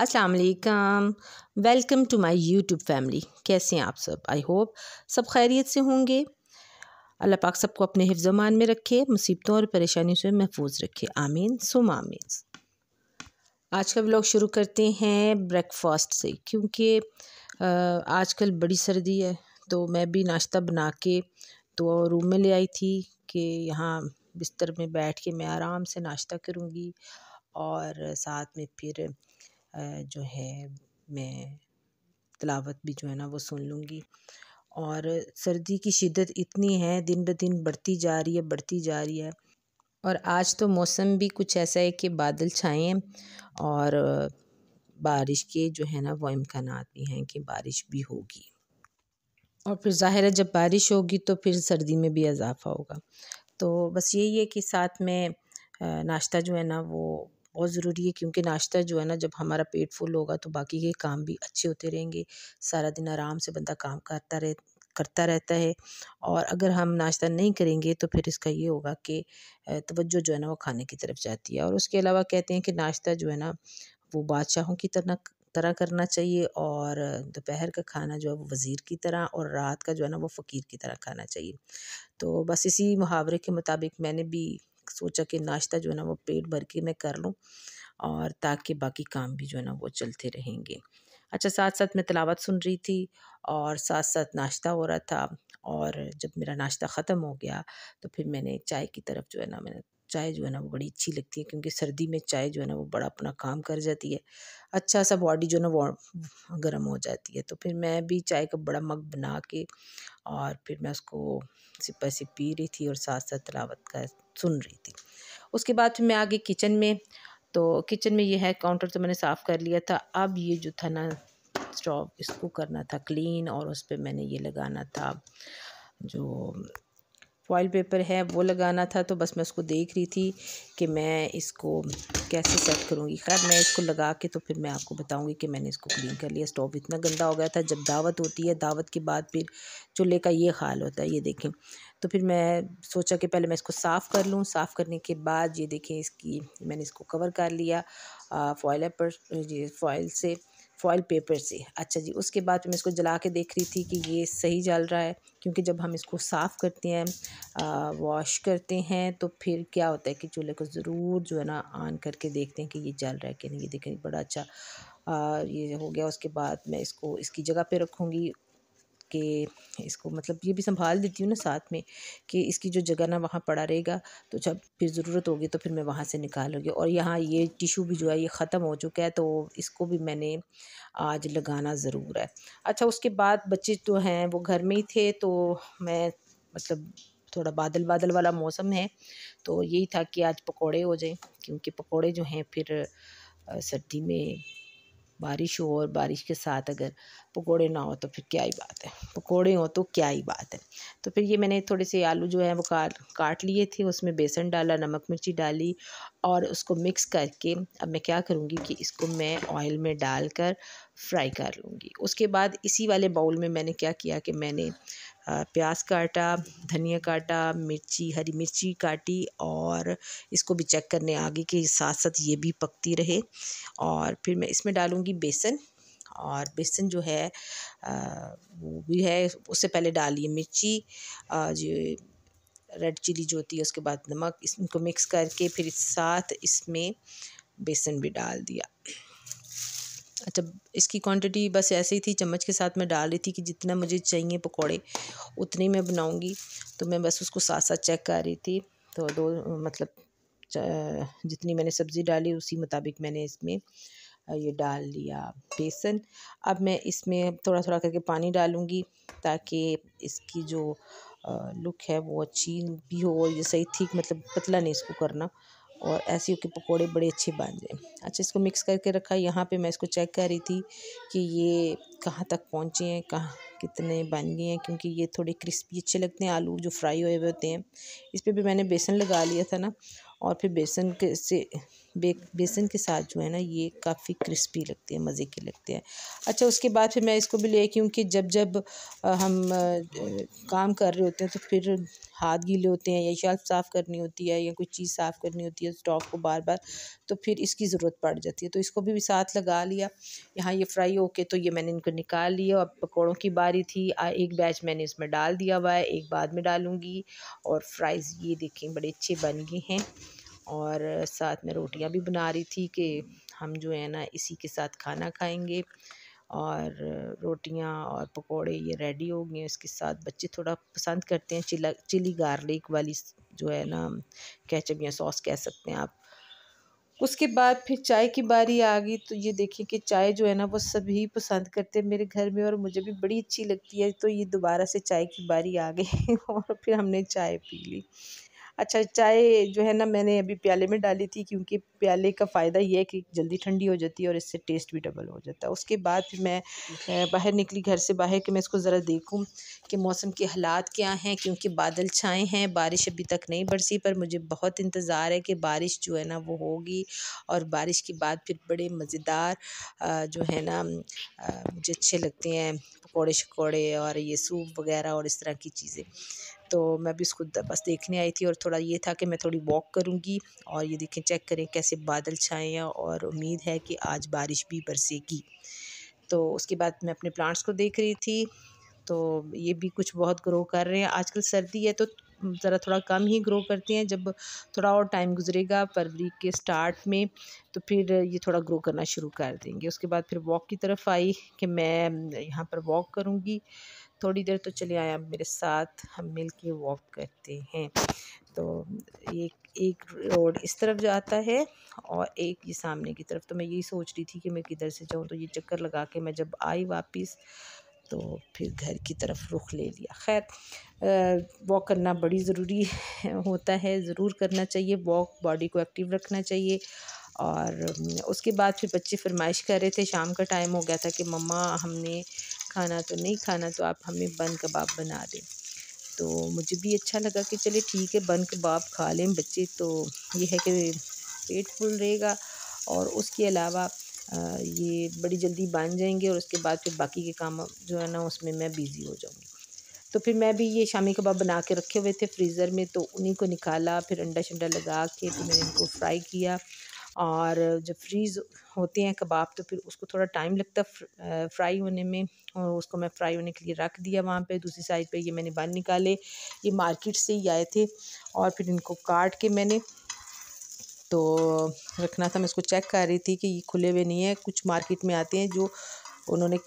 अस्सलाम वालेकुम। Welcome to my YouTube family. कैसे हैं आप सब? आई होप सब खैरियत से होंगे। अल्लाह पाक सबको अपने हिफ्ज़ मान में रखे, मुसीबतों और परेशानियों से महफूज रखे। आमीन सुम आमीन। आज का व्लॉग शुरू करते हैं ब्रेकफास्ट से, क्योंकि आजकल बड़ी सर्दी है। तो मैं भी नाश्ता बना के तो रूम में ले आई थी कि यहाँ बिस्तर में बैठ के मैं आराम से नाश्ता करूँगी और साथ में फिर जो है मैं तिलावत भी जो है ना वो सुन लूँगी। और सर्दी की शिद्दत इतनी है, दिन ब दिन बढ़ती जा रही है। और आज तो मौसम भी कुछ ऐसा है कि बादल छाए हैं और बारिश के जो है ना वो इम्कानात भी हैं कि बारिश भी होगी। और फिर ज़ाहिर है जब बारिश होगी तो फिर सर्दी में भी इजाफ़ा होगा। तो बस यही है कि साथ में नाश्ता जो है ना वो बहुत ज़रूरी है, क्योंकि नाश्ता जो है ना जब हमारा पेट फुल होगा तो बाकी के काम भी अच्छे होते रहेंगे। सारा दिन आराम से बंदा काम करता रहता है। और अगर हम नाश्ता नहीं करेंगे तो फिर इसका ये होगा कि तवज्जो जो है ना वो खाने की तरफ जाती है। और उसके अलावा कहते हैं कि नाश्ता जो है ना वो बादशाहों की तरह करना चाहिए, और दोपहर का खाना जो है वो वज़ीर की तरह, और रात का जो है ना वो फ़कीर की तरह खाना चाहिए। तो बस इसी मुहावरे के मुताबिक मैंने भी सोचा कि नाश्ता जो है ना वो पेट भर के मैं कर लूँ, और ताकि बाकी काम भी जो है ना वो चलते रहेंगे। अच्छा, साथ साथ मैं तिलावत सुन रही थी और साथ साथ नाश्ता हो रहा था। और जब मेरा नाश्ता ख़त्म हो गया तो फिर मैंने चाय की तरफ जो है ना मैंने चाय जो है ना वो बड़ी अच्छी लगती है, क्योंकि सर्दी में चाय जो है ना वो बड़ा अपना काम कर जाती है। अच्छा सा बॉडी जो है ना वो गर्म हो जाती है। तो फिर मैं भी चाय का बड़ा मग बना के और फिर मैं उसको सिप बाय सिप पी रही थी और साथ साथ तिलावत का सुन रही थी। उसके बाद फिर मैं आ गई किचन में। तो किचन में ये है, काउंटर तो मैंने साफ़ कर लिया था। अब ये जो था ना स्टोव, इसको करना था क्लीन, और उस पे मैंने ये लगाना था जो फॉइल पेपर है वो लगाना था। तो बस मैं उसको देख रही थी कि मैं इसको कैसे सेट करूँगी। खैर मैं इसको लगा के तो फिर मैं आपको बताऊँगी कि मैंने इसको क्लीन कर लिया। स्टोव इतना गंदा हो गया था। जब दावत होती है, दावत के बाद फिर चूल्हे का ये हाल होता है, ये देखें। तो फिर मैं सोचा कि पहले मैं इसको साफ़ कर लूँ। साफ़ करने के बाद ये देखें, मैंने इसको कवर कर लिया फॉइल पेपर से। अच्छा जी, उसके बाद मैं इसको जला के देख रही थी कि ये सही जल रहा है, क्योंकि जब हम इसको साफ़ करते हैं, वॉश करते हैं, तो फिर क्या होता है कि चूल्हे को ज़रूर जो है ना ऑन करके देखते हैं कि ये जल रहा है कि नहीं। ये देखें बड़ा अच्छा ये हो गया। उसके बाद मैं इसको इसकी जगह पे रखूँगी कि इसको मतलब ये भी संभाल देती हूँ ना साथ में, कि इसकी जो जगह ना वहाँ पड़ा रहेगा, तो जब फिर ज़रूरत होगी तो फिर मैं वहाँ से निकाल लूँगी। और यहाँ ये टिशू भी जो है ये ख़त्म हो चुका है, तो इसको भी मैंने आज लगाना ज़रूर है। अच्छा, उसके बाद बच्चे तो हैं वो घर में ही थे, तो मैं मतलब थोड़ा बादल बादल वाला मौसम है, तो यही था कि आज पकौड़े हो जाएं, क्योंकि पकौड़े जो हैं फिर सर्दी में बारिश हो और बारिश के साथ अगर पकोड़े ना हो तो फिर क्या ही बात है, पकोड़े हो तो क्या ही बात है। तो फिर ये मैंने थोड़े से आलू जो है वो काट लिए थे, उसमें बेसन डाला, नमक मिर्ची डाली और उसको मिक्स करके अब मैं क्या करूँगी कि इसको मैं ऑयल में डालकर फ्राई कर लूँगी। उसके बाद इसी वाले बाउल में मैंने क्या किया कि मैंने प्याज काटा, धनिया काटा, हरी मिर्ची काटी, और इसको भी चेक करने आगे के साथ साथ ये भी पकती रहे। और फिर मैं इसमें डालूँगी बेसन, और बेसन जो है वो भी है, उससे पहले डालिए मिर्ची, जो रेड चिली जो होती है, उसके बाद नमक, इनको मिक्स करके फिर साथ इसमें बेसन भी डाल दिया। अच्छा, इसकी क्वांटिटी बस ऐसे ही थी, चम्मच के साथ मैं डाल रही थी कि जितना मुझे चाहिए पकोड़े उतनी मैं बनाऊँगी। तो मैं बस उसको साथ साथ चेक कर रही थी। तो मतलब जितनी मैंने सब्ज़ी डाली उसी मुताबिक मैंने इसमें ये डाल लिया बेसन। अब मैं इसमें थोड़ा थोड़ा करके पानी डालूँगी, ताकि इसकी जो लुक है वो अच्छी भी हो, और ये सही ठीक मतलब पतला नहीं इसको करना, और ऐसे के पकोड़े बड़े अच्छे बन जाए। अच्छा, इसको मिक्स करके रखा। यहाँ पे मैं इसको चेक कर रही थी कि ये कहाँ तक पहुँचे हैं, कहाँ कितने बन गए हैं, क्योंकि ये थोड़े क्रिस्पी अच्छे लगते हैं आलू जो फ्राई हुए हुए होते हैं। इस पर भी मैंने बेसन लगा लिया था ना, और फिर बेसन के से बेसन के साथ जो है ना ये काफ़ी क्रिस्पी लगते हैं, मज़े के लगते हैं। अच्छा, उसके बाद फिर मैं इसको भी ले, क्योंकि जब जब हम काम कर रहे होते हैं तो फिर हाथ गीले होते हैं, या शेल्फ साफ़ करनी होती है या कोई चीज़ साफ़ करनी होती है स्टॉक को बार बार, तो फिर इसकी ज़रूरत पड़ जाती है। तो इसको भी साथ लगा लिया। यहाँ ये फ्राई होके तो ये मैंने इनको निकाल लिया। अब पकौड़ों की बारी थी। एक बैच मैंने इसमें डाल दिया हुआ है, एक बाद में डालूँगी। और फ्राइज़ ये देखें बड़े अच्छे बन गए हैं। और साथ में रोटियां भी बना रही थी कि हम जो है ना इसी के साथ खाना खाएंगे। और रोटियां और पकोड़े ये रेडी हो गए हैं। इसके साथ बच्चे थोड़ा पसंद करते हैं चिली गार्लिक वाली जो है ना, केचप या सॉस कह सकते हैं आप। उसके बाद फिर चाय की बारी आ गई। तो ये देखिए कि चाय जो है ना वो सभी पसंद करते हैं मेरे घर में, और मुझे भी बड़ी अच्छी लगती है। तो ये दोबारा से चाय की बारी आ गई और फिर हमने चाय पी ली। अच्छा, चाय जो है ना मैंने अभी प्याले में डाली थी, क्योंकि प्याले का फ़ायदा ये है कि जल्दी ठंडी हो जाती है और इससे टेस्ट भी डबल हो जाता है। उसके बाद फिर मैं बाहर निकली घर से बाहर कि मैं इसको ज़रा देखूं कि मौसम के हालात क्या हैं, क्योंकि बादल छाए हैं। बारिश अभी तक नहीं बरसी, पर मुझे बहुत इंतज़ार है कि बारिश जो है ना वो होगी। और बारिश के बाद फिर बड़े मज़ेदार जो है ना मुझे अच्छे लगते हैं पकौड़े शकौड़े और ये सूप वगैरह और इस तरह की चीज़ें। तो मैं भी इसको बस देखने आई थी, और थोड़ा ये था कि मैं थोड़ी वॉक करूँगी। और ये देखें, चेक करें कैसे बादल छाए हैं, और उम्मीद है कि आज बारिश भी बरसेगी। तो उसके बाद मैं अपने प्लांट्स को देख रही थी। तो ये भी कुछ बहुत ग्रो कर रहे हैं। आजकल सर्दी है तो ज़रा थोड़ा कम ही ग्रो करते हैं। जब थोड़ा और टाइम गुजरेगा फरवरी के स्टार्ट में, तो फिर ये थोड़ा ग्रो करना शुरू कर देंगे। उसके बाद फिर वॉक की तरफ आई कि मैं यहाँ पर वॉक करूँगी थोड़ी देर। तो चले आए आप मेरे साथ, हम मिल के वॉक करते हैं। तो एक एक रोड इस तरफ जाता है और एक ये सामने की तरफ। तो मैं यही सोच रही थी कि मैं किधर से जाऊँ। तो ये चक्कर लगा के मैं जब आई वापस, तो फिर घर की तरफ रुख ले लिया। खैर, वॉक करना बड़ी ज़रूरी होता है, ज़रूर करना चाहिए वॉक, बॉडी को एक्टिव रखना चाहिए। और उसके बाद फिर बच्चे फरमाइश कर रहे थे, शाम का टाइम हो गया था कि मम्मा हमने खाना तो नहीं खाना, तो आप हमें बन कबाब बना दें। तो मुझे भी अच्छा लगा कि चले ठीक है, बन कबाब खा लें बच्चे। तो ये है कि पेट फुल रहेगा, और उसके अलावा ये बड़ी जल्दी बन जाएंगे। और उसके बाद फिर बाकी के काम जो है ना उसमें मैं बिज़ी हो जाऊँगी। तो फिर मैं भी ये शामी कबाब बना के रखे हुए थे फ्रीज़र में, तो उन्हीं को निकाला, फिर अंडा शंडा लगा के फिर मैंने इनको फ्राई किया। और जब फ्रीज़ होते हैं कबाब तो फिर उसको थोड़ा टाइम लगता है फ्राई होने में, और उसको मैं फ्राई होने के लिए रख दिया वहाँ पे। दूसरी साइड पे ये मैंने बन निकाले, ये मार्केट से ही आए थे। और फिर इनको काट के मैंने तो रखना था। मैं इसको चेक कर रही थी कि ये खुले हुए नहीं है। कुछ मार्केट में आते हैं जो उन्होंने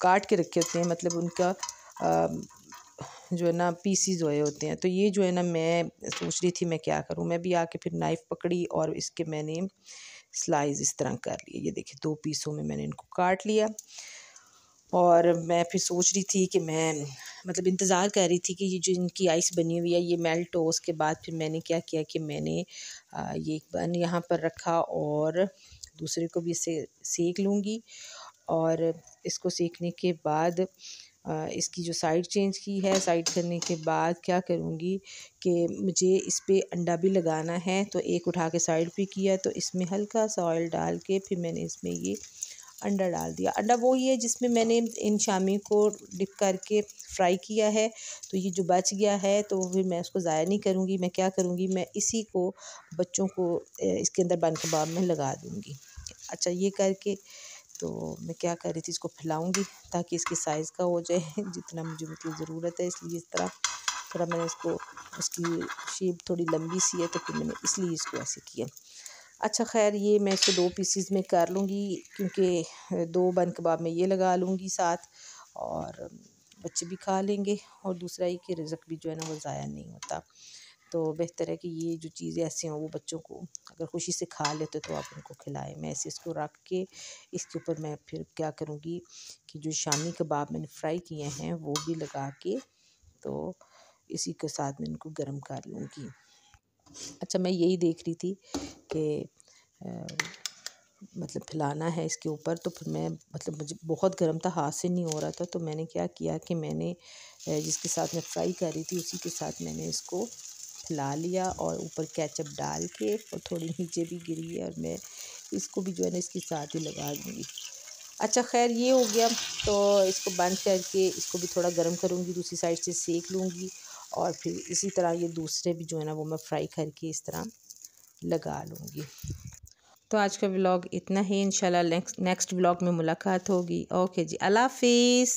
काट के रखे होते हैं, मतलब उनका जो है ना पीसीज हुए होते हैं। तो ये जो है ना मैं सोच रही थी मैं क्या करूं। मैं भी आके फिर नाइफ़ पकड़ी और इसके मैंने स्लाइस इस तरह कर लिए। ये देखिए 2 पीसों में मैंने इनको काट लिया। और मैं फिर सोच रही थी कि मैं मतलब इंतज़ार कर रही थी कि ये जो इनकी आइस बनी हुई है ये मेल्ट हो। उसके बाद फिर मैंने क्या किया कि मैंने ये एक बन यहाँ पर रखा, और दूसरे को भी इसे सेक लूँगी। और इसको सेकने के बाद इसकी जो साइड चेंज की है, साइड करने के बाद क्या करूँगी कि मुझे इस पे अंडा भी लगाना है। तो एक उठा के साइड पे किया, तो इसमें हल्का सा ऑयल डाल के फिर मैंने इसमें ये अंडा डाल दिया। अंडा वही है जिसमें मैंने इन शामी को डिप करके फ्राई किया है। तो ये जो बच गया है तो फिर मैं उसको ज़ाया नहीं करूँगी। मैं क्या करूँगी, मैं इसी को बच्चों को इसके अंदर बन कबाब में लगा दूँगी। अच्छा, ये करके तो मैं क्या कर रही थी, इसको फैलाऊँगी ताकि इसके साइज़ का हो जाए जितना मुझे मतलब ज़रूरत है। इसलिए इस तरह थोड़ा मैंने इसको, उसकी शेप थोड़ी लंबी सी है तो फिर मैंने इसलिए इसको ऐसे किया। अच्छा, ख़ैर ये मैं इसको 2 पीसेस में कर लूँगी, क्योंकि 2 बन कबाब में ये लगा लूँगी साथ, और बच्चे भी खा लेंगे। और दूसरा ये कि रिज़्क भी जो है ना वो ज़ाया नहीं होता। तो बेहतर है कि ये जो चीज़ें ऐसी हों वो बच्चों को अगर खुशी से खा लेते तो आप उनको खिलाएं। मैं ऐसे इसको रख के इसके ऊपर मैं फिर क्या करूँगी कि जो शामी कबाब मैंने फ्राई किए हैं वो भी लगा के, तो इसी के साथ मैं इनको गर्म कर लूँगी। अच्छा, मैं यही देख रही थी कि मतलब फैलाना है इसके ऊपर। तो फिर मैं मतलब मुझे बहुत गर्म था, हाथ से नहीं हो रहा था। तो मैंने क्या किया कि मैंने जिसके साथ मैं फ्राई कर रही थी उसी के साथ मैंने इसको फैला लिया और ऊपर केचप डाल के, और थोड़ी नीचे भी गिरी है और मैं इसको भी जो है ना इसके साथ ही लगा दूँगी। अच्छा खैर ये हो गया, तो इसको बंद करके इसको भी थोड़ा गर्म करूँगी, दूसरी साइड से सेक लूँगी और फिर इसी तरह ये दूसरे भी जो है ना वो मैं फ्राई करके इस तरह लगा लूँगी। तो आज का व्लॉग इतना ही, इंशाल्लाह नेक्स्ट व्लॉग में मुलाकात होगी। ओके जी, अल्लाह हाफिज़।